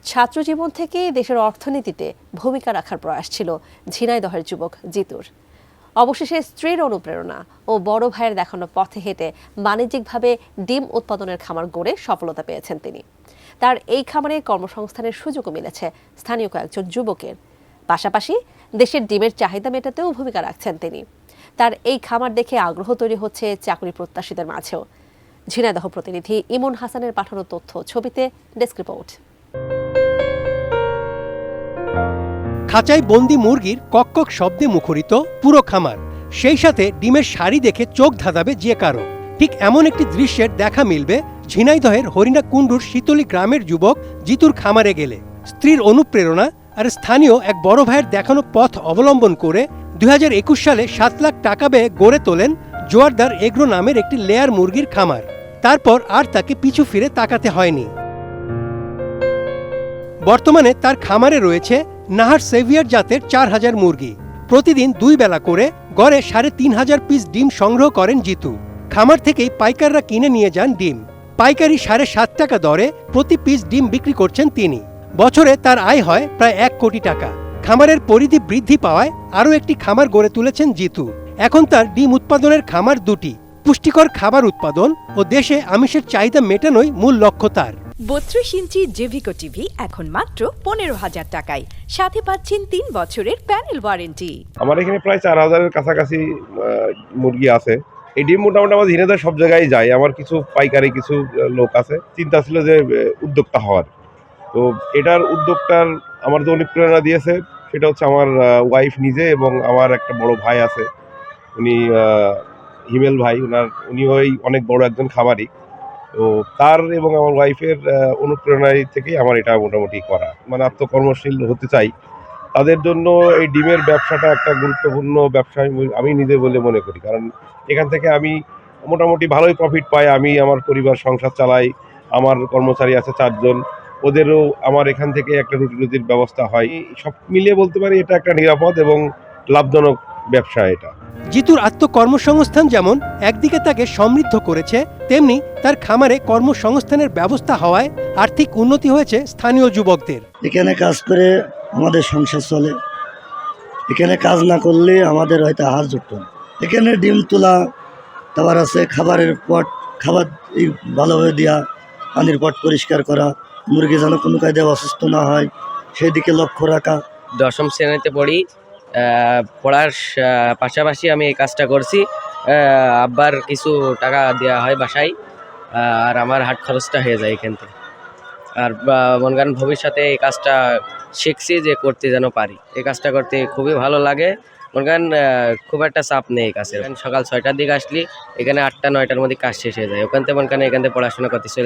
ছাত্রজীবন থেকে দেশের অর্থনীতিতে ভূমিকা রাখার প্রয়াস ছিল ঝিনাইদহের যুবক জিতুর। অবশেষে স্ত্রীর অনুপ্রেরণা ও বড় ভাইয়ের দেখানো পথে হেঁটে বাণিজ্যিকভাবে ডিম উৎপাদনের খামার গড়ে সফলতা পেয়েছেন তিনি। তার এই খামারে কর্মসংস্থানের সুযোগও মিলেছে স্থানীয় কয়েকজন যুবকের। পাশাপাশি দেশের ডিমের চাহিদা মেটাতেও ভূমিকা রাখছেন তিনি। তার এই খামার দেখে আগ্রহ তৈরি হচ্ছে চাকরি প্রত্যাশীদের মাঝেও। ঝিনাইদহ প্রতিনিধি ইমন হাসানের পাঠানো তথ্য ছবিতে ডেস্ক রিপোর্ট। খাঁচায় বন্দি মুরগির কককক শব্দে মুখরিত পুরো খামার, সেই সাথে ডিমের শাড়ি দেখে চোখ ধাঁধাবে যে কারো। ঠিক এমন একটি দৃশ্যের দেখা মিলবে ঝিনাইদহের হরিণাকুণ্ডুর শীতলী গ্রামের যুবক জিতুর খামারে গেলে। স্ত্রীর অনুপ্রেরণা আর স্থানীয় এক বড় ভাইয়ের দেখানো পথ অবলম্বন করে 2021 সালে 7 লাখ টাকা ব্যয়ে গড়ে তোলেন জোয়ারদার এগ্রো নামের একটি লেয়ার মুরগির খামার। তারপর আর তাকে পিছু ফিরে তাকাতে হয়নি। বর্তমানে তার খামারে রয়েছে নাহার সেভিয়ার জাতের 4000 মুরগি। প্রতিদিন 2 বেলা করে গড়ে 3500 পিস ডিম সংগ্রহ করেন জিতু। খামার থেকেই পাইকাররা কিনে নিয়ে যান ডিম। পাইকারি 7.5 টাকা দরে প্রতি পিস ডিম বিক্রি করছেন তিনি। বছরে তার আয় হয় প্রায় 1 কোটি টাকা। খামারের পরিধি বৃদ্ধি পাওয়ায় আরও একটি খামার গড়ে তুলেছেন জিতু। এখন তার ডিম উৎপাদনের খামার 2টি। পুষ্টিকর খাবার উৎপাদন ও দেশে আমিষের চাহিদা মেটানোই মূল লক্ষ্য তার। 32 ইঞ্চি জেভিকো টিভি এখন মাত্র 15,000 টাকায়, সাথে পাচ্ছেন 3 বছরের প্যানেল ওয়ারেন্টি। আমার এখানে প্রায় 4000-এর কাছাকাছি মুরগি আছে। এই ডিম মোটামুটি আমার ঝিনাইদহ সব জায়গায় যায়। আমার কিছু পাইকারি কিছু লোক আছে, চিন্তা ছিল যে উদ্যোক্তা হওয়ার। তো এটার উদ্যোগটার আমার যে অনুপ্রেরণা দিয়েছে সেটা হচ্ছে আমার ওয়াইফ নিজে এবং আমার একটা বড় ভাই আছে, উনি হিমেল ভাই, উনি অনেক বড় একজন খামারি। তো তার এবং আমার ওয়াইফের অনুপ্রেরণায় থেকেই আমার এটা মোটামুটি করা, মানে আত্মকর্মশীল হতে চাই। তাদের জন্য এই ডিমের ব্যবসাটা একটা গুরুত্বপূর্ণ ব্যবসা আমি নিজে বলে মনে করি, কারণ এখান থেকে আমি মোটামুটি ভালোই প্রফিট পাই। আমি আমার পরিবার সংসার চালাই, আমার কর্মচারী আছে 4 জন, ওদেরও আমার এখান থেকে একটা রুটির ব্যবস্থা হয়। সব মিলিয়ে বলতে পারি এটা একটা নিরাপদ এবং লাভজনক ব্যবসা। এটা জিতুর আত্মকর্মসংস্থান যেমন একদিকে তাকে সমৃদ্ধ করেছে, তেমনি তার খামারে কর্মসংস্থানের ব্যবস্থা হওয়ায় আর্থিক উন্নতি হয়েছে স্থানীয় যুবকদের। এখানে কাজ করে আমাদের সংসার চলে, এখানে কাজ না করলে আমাদের হয়তো হার জুটত না। এখানে ডিম তোলা, তারপর আছে খাবারের পট, খাবার ভালোভাবে দেওয়া, পানির পট পরিষ্কার করা, মুরগি যেন কোনো কায়দায় অসুস্থ না হয় সেই দিকে লক্ষ্য রাখা। 10ম শ্রেণীতে পড়ি, পড়ার পাশাপাশি আমি এই কাজটা করছি। আব্বার কিছু টাকা দেওয়া হয় বাসায়, আর আমার হাট খরচটা হয়ে যায় এখান থেকে। আর মনে করেন ভবিষ্যতে এই কাজটা শিখছি যে করতে যেন পারি। এই কাজটা করতে খুবই ভালো লাগে। মনে করেন খুব একটা চাপ নেই এই কাজের। সকাল 6টার দিকে আসলি এখানে 8টা 9টার মধ্যে কাজ শেষ হয়ে যায়। ওখান থেকে মনে করেন এখান থেকে পড়াশোনা করতে চলে